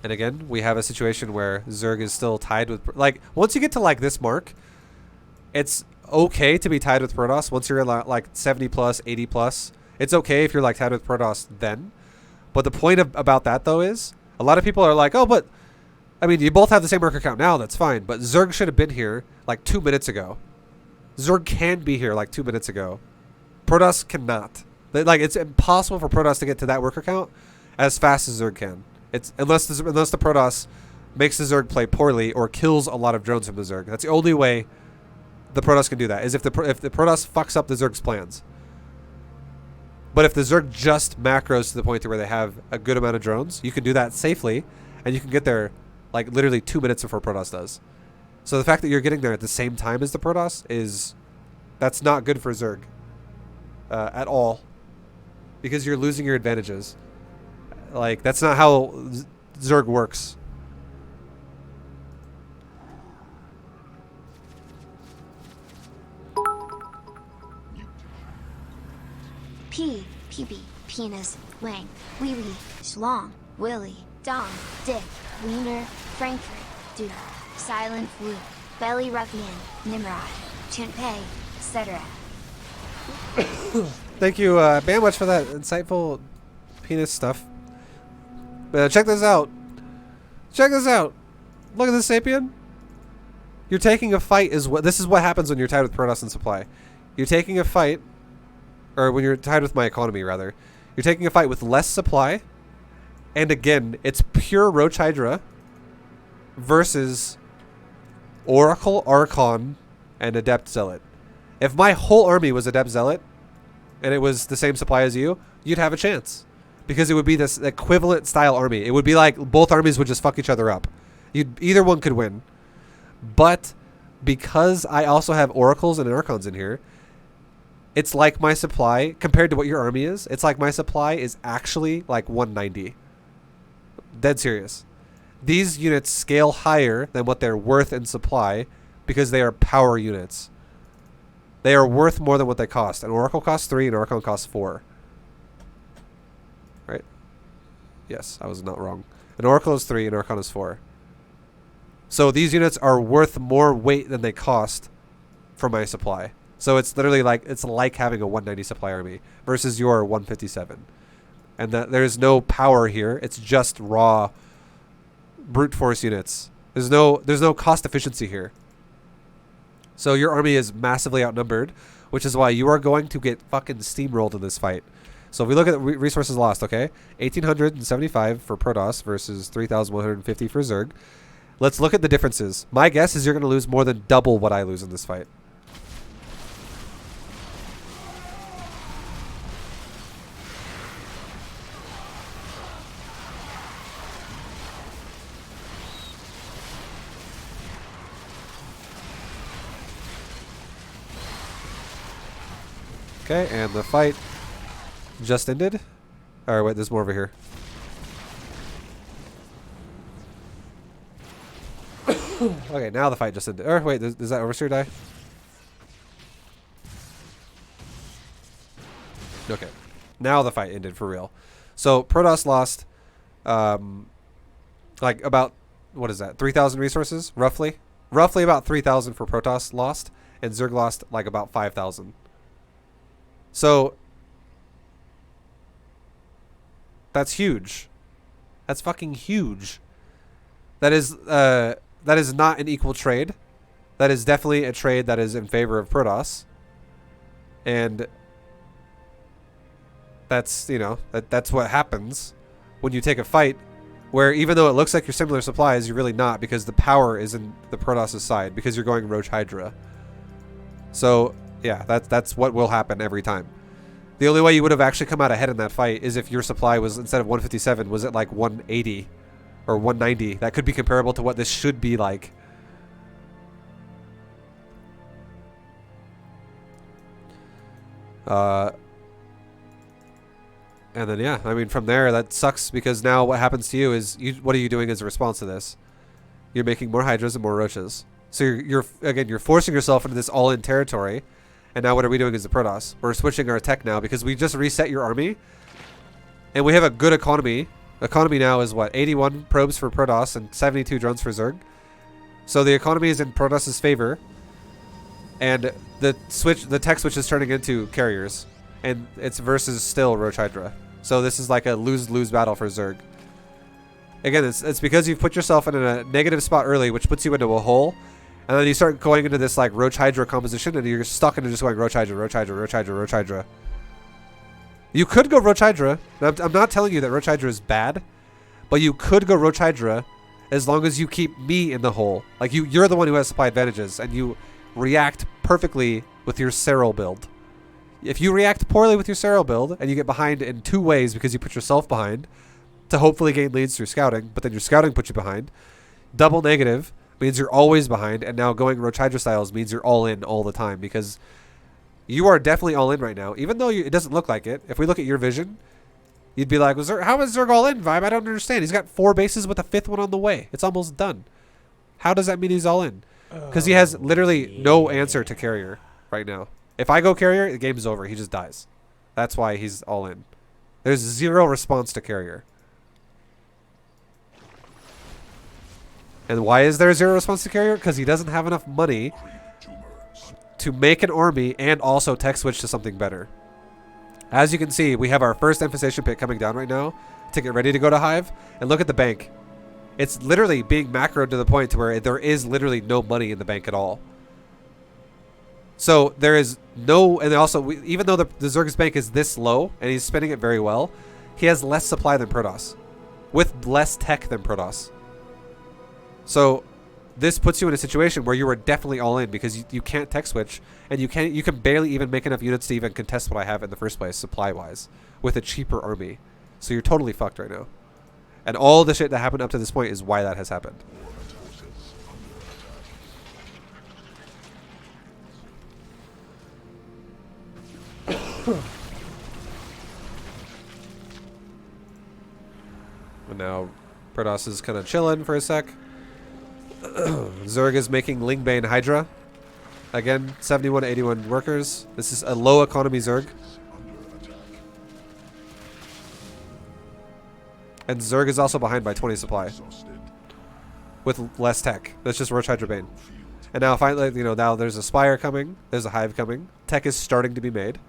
And again, we have a situation where Zerg is still tied with... Like, once you get to, like, this mark, it's okay to be tied with Protoss. Once you're, like, 70 plus, 80 plus, it's okay if you're, like, tied with Protoss then. But the point about that, though, is a lot of people are like, oh, but... I mean, you both have the same worker count now. That's fine. But Zerg should have been here, like, 2 minutes ago. Zerg can be here, like, 2 minutes ago. Protoss cannot. Like, it's impossible for Protoss to get to that worker count as fast as Zerg can. It's unless the Protoss makes the Zerg play poorly or kills a lot of drones from the Zerg. That's the only way the Protoss can do that, is if the Protoss fucks up the Zerg's plans. But if the Zerg just macros to the point where they have a good amount of drones, you can do that safely, and you can get there like literally 2 minutes before Protoss does. So the fact that you're getting there at the same time as the Protoss that's not good for Zerg at all, because you're losing your advantages. Like, that's not how Zerg works. PB, penis, wang, wee wee, schlong, willy, dong, dick, wiener, Frankfurt, dude, silent flu, belly ruffian, Nimrod, Chinpei, etc. Thank you, Bandwatch, for that insightful penis stuff. Check this out. Check this out. Look at this, Sapien. You're taking a fight. This is what happens when you're tied with Protoss and supply. You're taking a fight, or when you're tied with my economy, rather. You're taking a fight with less supply, and again, it's pure Roach Hydra versus Oracle, Archon, and Adept Zealot. If my whole army was Adept Zealot, and it was the same supply as you, you'd have a chance. Because it would be this equivalent style army. It would be like both armies would just fuck each other up. Either one could win. But because I also have Oracles and Archons in here, it's like my supply, compared to what your army is, it's like my supply is actually like 190. Dead serious. These units scale higher than what they're worth in supply because they are power units. They are worth more than what they cost. An Oracle costs 3 and Archon costs 4. Right? Yes, I was not wrong. An Oracle is 3 and Archon is 4. So these units are worth more weight than they cost for my supply. So it's literally like, it's like having a 190 supply army versus your 157. And that there's no power here. It's just raw brute force units. There's no cost efficiency here. So your army is massively outnumbered, which is why you are going to get fucking steamrolled in this fight. So if we look at the resources lost, okay? 1,875 for Protoss versus 3,150 for Zerg. Let's look at the differences. My guess is you're going to lose more than double what I lose in this fight. Okay, and the fight just ended. Alright, wait, there's more over here. Okay, now the fight just ended. Or wait, does that overseer die? Okay. Now the fight ended for real. So Protoss lost like about, what is that, 3,000 resources, roughly? Roughly about 3,000 for Protoss lost, and Zerg lost like about 5,000. So that's huge. That's fucking huge. That is not an equal trade. That is definitely a trade that is in favor of Protoss. And that's, you know, that's what happens when you take a fight where even though it looks like you're similar supplies, you're really not, because the power is in the Protoss' side because you're going Roach Hydra. So yeah, that's what will happen every time. The only way you would have actually come out ahead in that fight is if your supply was, instead of 157, was at like 180 or 190. That could be comparable to what this should be like. And then, yeah, I mean, from there, that sucks because now what happens to you is, what are you doing as a response to this? You're making more Hydras and more Roaches. So you're forcing yourself into this all-in territory. And now what are we doing as the Protoss? We're switching our tech now because we just reset your army. And we have a good economy. Economy now is what? 81 probes for Protoss and 72 drones for Zerg. So the economy is in Protoss's favor. And the tech switch is turning into carriers. And it's versus still Roach Hydra. So this is like a lose-lose battle for Zerg. Again, it's because you've put yourself in a negative spot early, which puts you into a hole. And then you start going into this like Roach Hydra composition, and you're stuck into just going Roach Hydra, Roach Hydra, Roach Hydra, Roach Hydra. You could go Roach Hydra. I'm not telling you that Roach Hydra is bad, but you could go Roach Hydra as long as you keep me in the hole. Like you're the one who has supply advantages, and you react perfectly with your Serral build. If you react poorly with your Serral build, and you get behind in two ways because you put yourself behind, to hopefully gain leads through scouting, but then your scouting puts you behind. Double negative means you're always behind, and now going Roach Hydra styles means you're all in all the time because you are definitely all in right now, even though it doesn't look like it. If we look at your vision, you'd be like, how is Zerg all in, ViBE? I don't understand. He's got 4 bases with a 5th one on the way. It's almost done. How does that mean he's all in? Because he has literally no answer to carrier right now. If I go carrier, the game's over. He just dies. That's why he's all in. There's 0 response to carrier. And why is there 0 response to carrier? Because he doesn't have enough money to make an army and also tech switch to something better. As you can see, we have our first infestation pit coming down right now to get ready to go to Hive. And look at the bank. It's literally being macroed to the point to where there is literally no money in the bank at all. So there is no, and also, even though the Zerg's bank is this low and he's spending it very well, he has less supply than Protoss, with less tech than Protoss. So this puts you in a situation where you are definitely all in because you can't tech switch, and you can barely even make enough units to even contest what I have in the first place supply wise with a cheaper army. So you're totally fucked right now. And all the shit that happened up to this point is why that has happened. And now Protoss is kind of chilling for a sec. Zerg is making Lingbane Hydra. Again, 71 to 81 workers. This is a low economy Zerg. And Zerg is also behind by 20 supply. With less tech. That's just Roach Hydra Bane. And now finally, now there's a Spire coming. There's a Hive coming. Tech is starting to be made.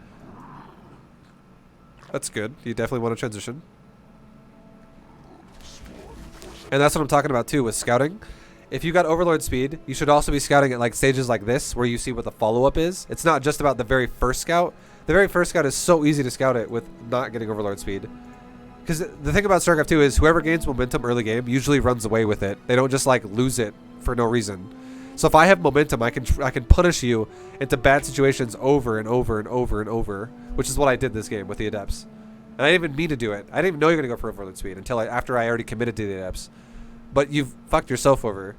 That's good. You definitely want to transition. And that's what I'm talking about too with scouting. If you got Overlord speed, you should also be scouting at like stages like this where you see what the follow-up is. It's not just about the very first scout. The very first scout is so easy to scout it with not getting Overlord speed. Because the thing about StarCraft 2 is whoever gains momentum early game usually runs away with it. They don't just like lose it for no reason. So if I have momentum, I can punish you into bad situations over and over and over and over, which is what I did this game with the adepts. And I didn't even mean to do it. I didn't even know you were going to go for Overlord speed until after I already committed to the adepts. But you've fucked yourself over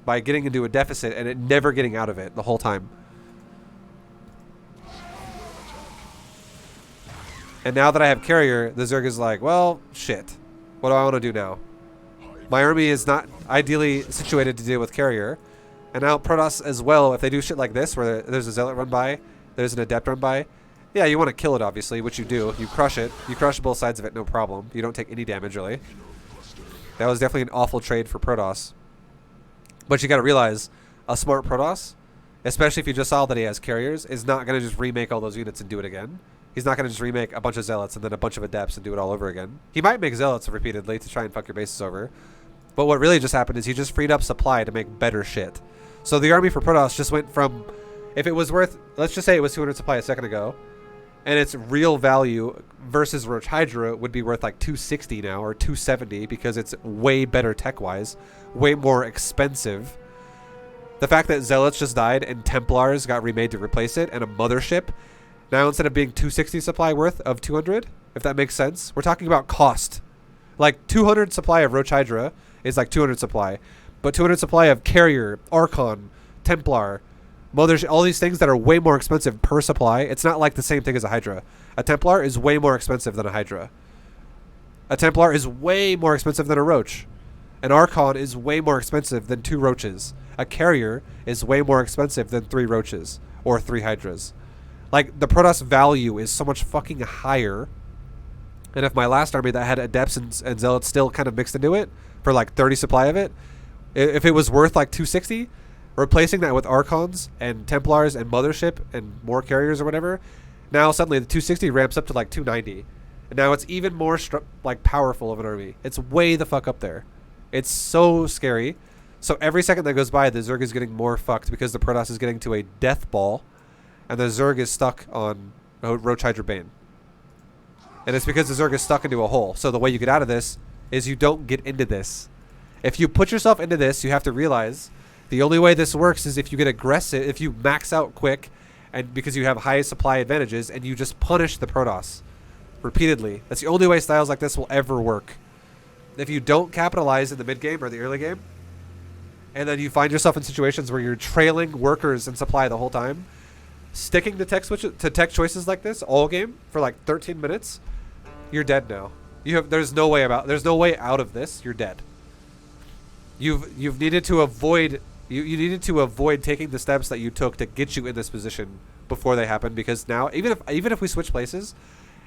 by getting into a deficit and it never getting out of it the whole time. And now that I have carrier, the Zerg is like, well, shit. What do I want to do now? My army is not ideally situated to deal with carrier. And now Protoss as well, if they do shit like this, where there's a Zealot run by, there's an Adept run by, yeah, you want to kill it, obviously, which you do. You crush it. You crush both sides of it, no problem. You don't take any damage, really. That was definitely an awful trade for Protoss. But you got to realize, a smart Protoss, especially if you just saw that he has carriers, is not going to just remake all those units and do it again. He's not going to just remake a bunch of Zealots and then a bunch of Adepts and do it all over again. He might make Zealots repeatedly to try and fuck your bases over. But what really just happened is he just freed up supply to make better shit. So the army for Protoss just went from, if it was worth, let's just say it was 200 supply a second ago, and its real value versus Roach Hydra would be worth like 260 now, or 270, because it's way better tech-wise, way more expensive. The fact that Zealots just died and Templars got remade to replace it, and a Mothership, now instead of being 260 supply worth of 200, if that makes sense, we're talking about cost. Like 200 supply of Roach Hydra is like 200 supply. But 200 supply of Carrier, Archon, Templar, Mothership, all these things that are way more expensive per supply. It's not like the same thing as a Hydra. A Templar is way more expensive than a Hydra. A Templar is way more expensive than a Roach. An Archon is way more expensive than 2 Roaches. A Carrier is way more expensive than 3 Roaches or 3 Hydras. Like, the Protoss value is so much fucking higher. And if my last army that had Adepts and Zealots still kind of mixed into it for like 30 supply of it, if it was worth like 260, replacing that with Archons and Templars and Mothership and more Carriers or whatever, now suddenly the 260 ramps up to like 290. And now it's even more like powerful of an army. It's way the fuck up there. It's so scary. So every second that goes by, the Zerg is getting more fucked because the Protoss is getting to a death ball, and the Zerg is stuck on Roach Hydra Bane. And it's because the Zerg is stuck into a hole. So the way you get out of this is you don't get into this. If you put yourself into this, you have to realize the only way this works is if you get aggressive, if you max out quick, and because you have high supply advantages, and you just punish the Protoss repeatedly. That's the only way styles like this will ever work. If you don't capitalize in the mid game or the early game, and then you find yourself in situations where you're trailing workers and supply the whole time, sticking to tech choices like this all game for like 13 minutes, you're dead now. There's no way out of this. You're dead. You've needed to avoid you needed to avoid taking the steps that you took to get you in this position before they happen, because now even if we switch places,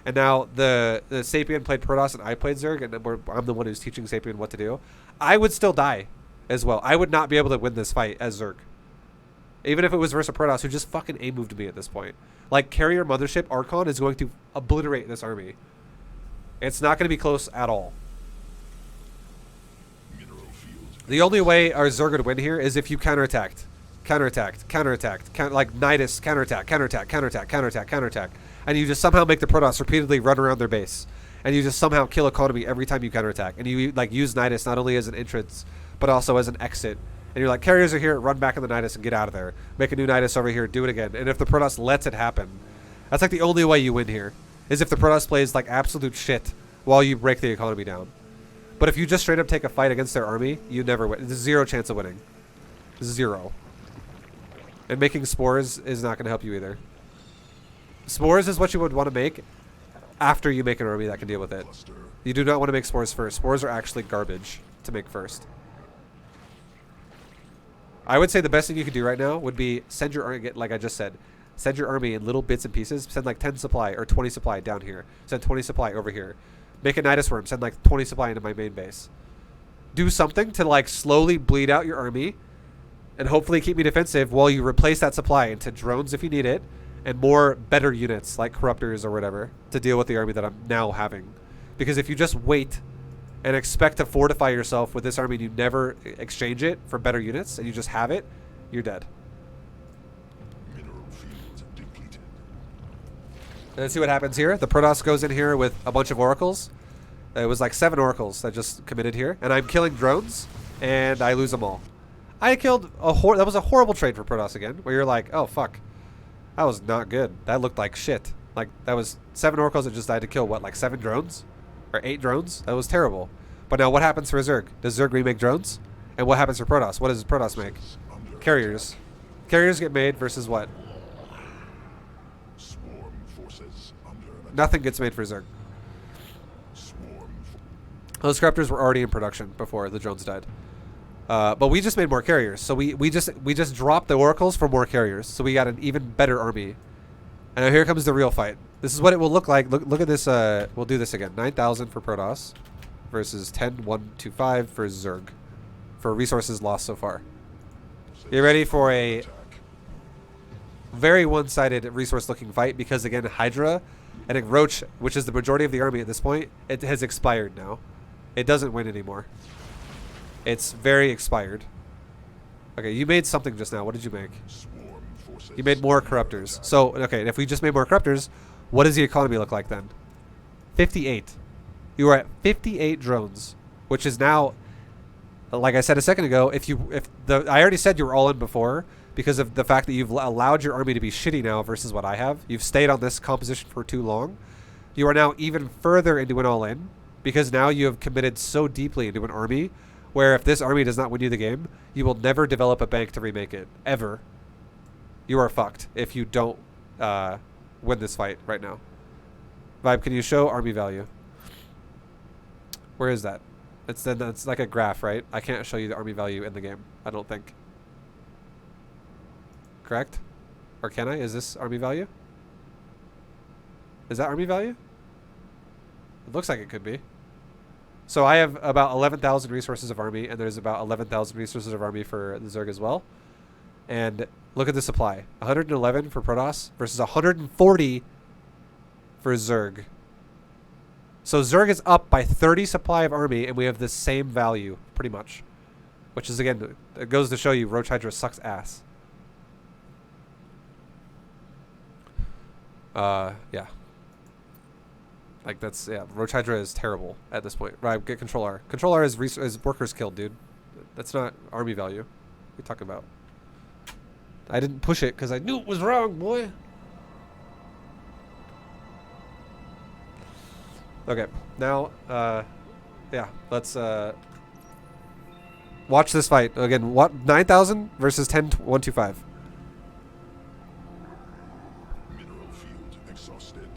and now the Sapien played Protoss and I played Zerg, and I'm the one who's teaching Sapien what to do, I would still die as well. I would not be able to win this fight as Zerg. Even if it was versus Protoss, who just fucking A-moved me at this point. Like, Carrier, Mothership, Archon is going to obliterate this army. It's not going to be close at all. The only way our Zerg would win here is if you counterattacked. Like Nidus, counterattack. And you just somehow make the Protoss repeatedly run around their base. And you just somehow kill economy every time you counterattack. And you like use Nidus not only as an entrance, but also as an exit. And you're like, Carriers are here, run back in the Nidus and get out of there. Make a new Nidus over here, do it again. And if the Protoss lets it happen, that's like the only way you win here, is if the Protoss plays like absolute shit while you break the economy down. But if you just straight up take a fight against their army, you never win. There's 0 chance of winning. 0. And making Spores is not going to help you either. Spores is what you would want to make after you make an army that can deal with it. You do not want to make Spores first. Spores are actually garbage to make first. I would say the best thing you could do right now would be send your army, like I just said, send your army in little bits and pieces. Send like 10 supply or 20 supply down here. Send 20 supply over here. Make a Nidus Worm. Send like 20 supply into my main base. Do something to like slowly bleed out your army and hopefully keep me defensive while you replace that supply into drones if you need it, and more better units like Corruptors or whatever to deal with the army that I'm now having. Because if you just wait and expect to fortify yourself with this army and you never exchange it for better units and you just have it, you're dead. Mineral fields depleted. And let's see what happens here. The Protoss goes in here with a bunch of oracles. It was like 7 oracles that just committed here. And I'm killing drones, and I lose them all. I killed that was a horrible trade for Protoss again, where you're like, oh, fuck. That was not good. That looked like shit. Like, that was 7 oracles that just died to kill, what, like 7 drones? Or 8 drones? That was terrible. But now what happens for Zerg? Does Zerg remake drones? And what happens for Protoss? What does Protoss make? Carriers. Carriers get made versus what? Swarm forces under attack. Nothing gets made for Zerg. Swarm Those Corruptors were already in production before the drones died. But we just made more carriers. So we just dropped the oracles for more carriers. So we got an even better army. And now here comes the real fight. This is what it will look like. Look at this. We'll do this again. 9,000 for Protoss versus 10,125 for Zerg for resources lost so far. You ready for a very one-sided resource-looking fight? Because again, Hydra and Roach, which is the majority of the army at this point, it has expired now. It doesn't win anymore. It's very expired. Okay, you made something just now. What did you make? swarm forces. You made more Corruptors. So, okay, if we just made more Corruptors, what does the economy look like then? 58. You are at 58 drones, which is now, like I said a second ago, I already said you were all in before because of the fact that you've allowed your army to be shitty now versus what I have. You've stayed on this composition for too long. You are now even further into an all-in because now you have committed so deeply into an army where if this army does not win you the game, you will never develop a bank to remake it. Ever. You are fucked if you don't win this fight right now. ViBE, can you show army value? Where is that? It's like a graph, right? I can't show you the army value in the game, I don't think. Correct? Or can I? Is this army value? Is that army value? It looks like it could be. So I have about 11,000 resources of army, and there's about 11,000 resources of army for the Zerg as well. And look at the supply. 111 for Protoss versus 140 for Zerg. So Zerg is up by 30 supply of army, and we have the same value, pretty much. Which is, again, it goes to show you Roach Hydra sucks ass. Yeah. Like, that's, yeah, Roach Hydra is terrible at this point. Right, get Control R. Control R is workers killed, dude. That's not army value. What are you talking about? I didn't push it because I knew it was wrong, boy. Okay, now, yeah, let's watch this fight. Again, what 9,000 versus 10,125. Mineral field exhausted.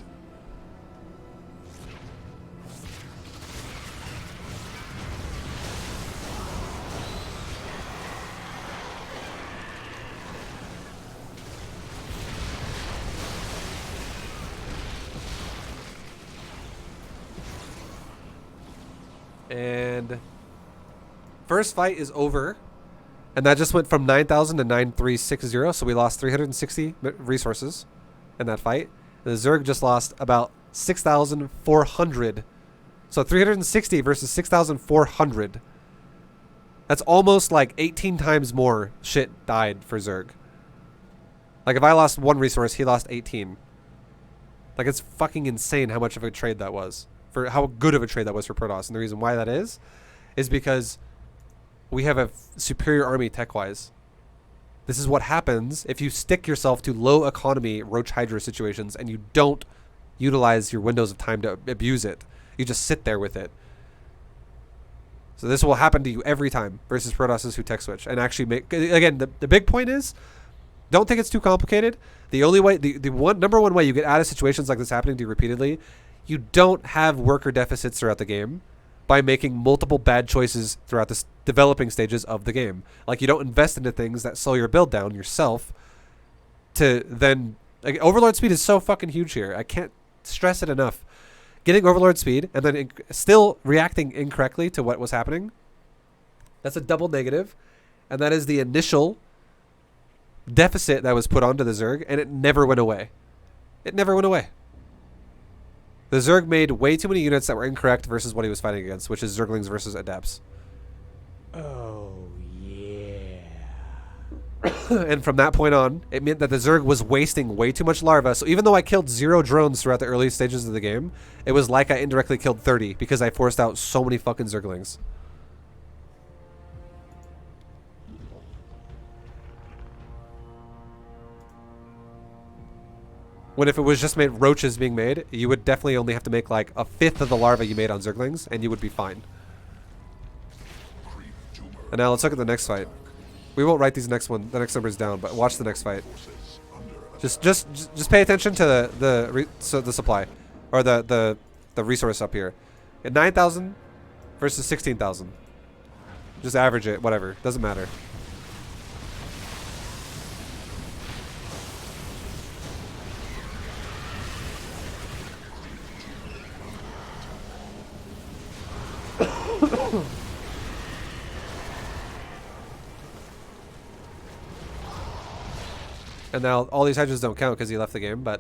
And first fight is over. And that just went from 9,000 to 9,360. So we lost 360 resources in that fight. And the Zerg just lost about 6,400. So 360 versus 6,400. That's almost like 18 times more shit died for Zerg. Like if I lost one resource, he lost 18. Like it's fucking insane how much of a trade that was. For how good of a trade that was for Protoss. And the reason why that is because we have a superior army tech-wise. This is what happens if you stick yourself to low economy Roach Hydra situations and you don't utilize your windows of time to abuse it. You just sit there with it. So this will happen to you every time versus Protosses who tech switch and actually make, again, the big point is, don't think it's too complicated. The only way, the number one way you get out of situations like this happening to you repeatedly, you don't have worker deficits throughout the game by making multiple bad choices throughout the developing stages of the game. Like you don't invest into things that slow your build down yourself to then, like, Overlord speed is so fucking huge here. I can't stress it enough. Getting Overlord speed and then still reacting incorrectly to what was happening, that's a double negative. And that is the initial deficit that was put onto the Zerg, and it never went away. It never went away. The Zerg made way too many units that were incorrect versus what he was fighting against, which is Zerglings versus adepts. Oh, yeah. And from that point on, it meant that the Zerg was wasting way too much larva. So even though I killed 0 drones throughout the early stages of the game, it was like I indirectly killed 30 because I forced out so many fucking Zerglings. When if it was just made roaches being made, you would definitely only have to make like a fifth of the larvae you made on Zerglings, and you would be fine. And now let's look at the next fight. We won't write the next numbers down, but watch the next fight. Just pay attention to the supply, or the resource up here. At 9,000 versus 16,000. Just average it, whatever, doesn't matter. And now all these hedges don't count because he left the game, but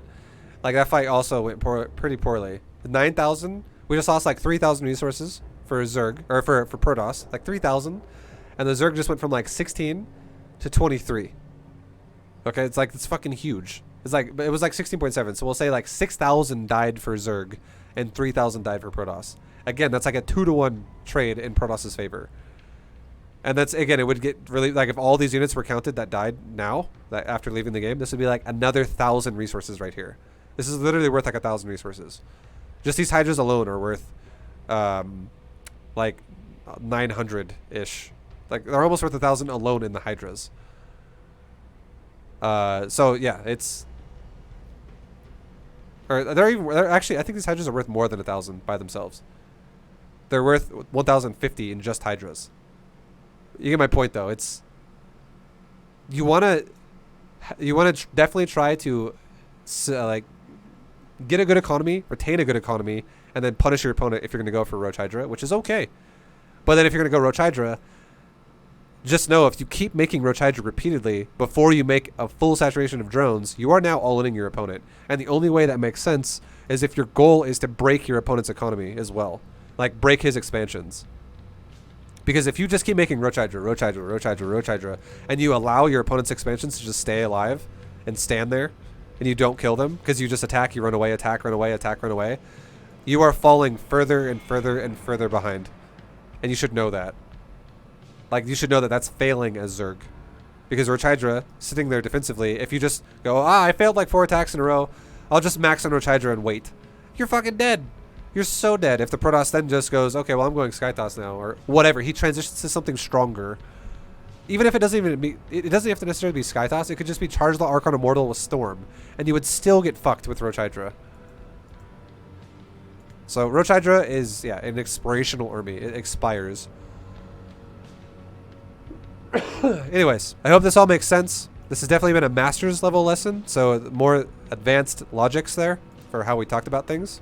like that fight also went pretty poorly. 9,000, we just lost like 3,000 resources for Zerg, or for Protoss, like 3,000, and the Zerg just went from like 16 to 23. Okay, it's like, it's fucking huge. It's like, it was like 16.7, so we'll say like 6,000 died for Zerg and 3,000 died for Protoss. Again, that's like a 2-to-1 trade in Protoss's favor. And that's, again, it would get really, like if all these units were counted that died now, that after leaving the game, this would be like another 1,000 resources right here. This is literally worth like 1,000 resources. Just these Hydras alone are worth, like 900-ish. Like, they're almost worth 1,000 alone in the Hydras. So, yeah, it's... Or they're actually, I think these Hydras are worth more than 1,000 by themselves. They're worth 1,050 in just Hydras. You get my point, though. It's... You want to definitely try to, like, get a good economy, retain a good economy, and then punish your opponent if you're going to go for Roach Hydra, which is okay. But then if you're going to go Roach Hydra, just know if you keep making Roach Hydra repeatedly before you make a full saturation of drones, you are now all-inning your opponent. And the only way that makes sense is if your goal is to break your opponent's economy as well. Like, break his expansions. Because if you just keep making Roach Hydra, Roach Hydra, Roach Hydra, Roach Hydra, and you allow your opponent's expansions to just stay alive and stand there, and you don't kill them because you just attack, you run away, attack, run away, attack, run away, you are falling further and further and further behind. And you should know that. Like, you should know that that's failing as Zerg. Because Roach Hydra, sitting there defensively, if you just go, I failed like 4 attacks in a row, I'll just max on Roach Hydra and wait. You're fucking dead. You're so dead. If the Protoss then just goes, okay, well, I'm going Skytoss now, or whatever, he transitions to something stronger. Even if it doesn't even be, it doesn't have to necessarily be Skytoss, it could just be Charge the Archon Immortal with Storm, and you would still get fucked with Roach Hydra. So Roach Hydra is, yeah, an expirational army. It expires. Anyways, I hope this all makes sense. This has definitely been a master's level lesson, so more advanced logics there for how we talked about things.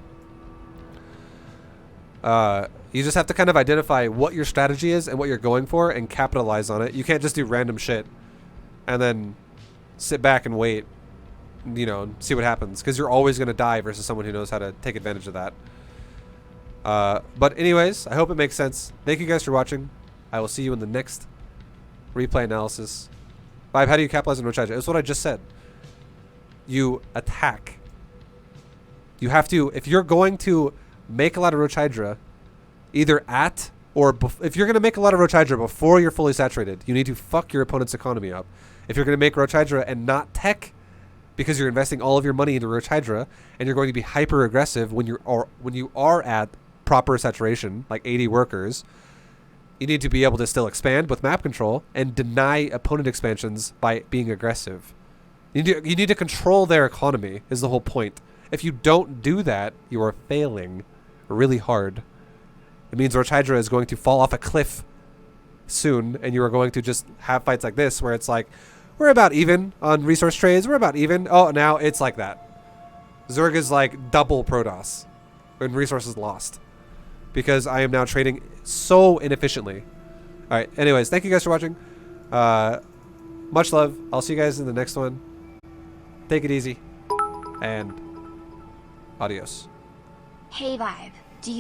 You just have to kind of identify what your strategy is and what you're going for and capitalize on it. You can't just do random shit and then sit back and wait, you know, and see what happens, because you're always going to die versus someone who knows how to take advantage of that. But anyways, I hope it makes sense. Thank you guys for watching. I will see you in the next replay analysis. ViBE, how do you capitalize on Roach Hydra? It's what I just said. You attack. You have to, if you're going to make a lot of Roach Hydra, either at or if you're going to make a lot of Roach Hydra before you're fully saturated, you need to fuck your opponent's economy up. If you're going to make Roach Hydra and not tech, because you're investing all of your money into Roach Hydra, and you're going to be hyper aggressive when you are at proper saturation, like 80 workers, you need to be able to still expand with map control and deny opponent expansions by being aggressive. You need to control their economy is the whole point. If you don't do that, you are failing really hard. It means Roach Hydra is going to fall off a cliff soon, and you are going to just have fights like this where it's like, we're about even on resource trades, we're about even. Oh, now it's like that. Zerg is like double Protoss when resources lost, because I am now trading so inefficiently. Alright, anyways, thank you guys for watching. Much love. I'll see you guys in the next one. Take it easy. And adios. Hey ViBE.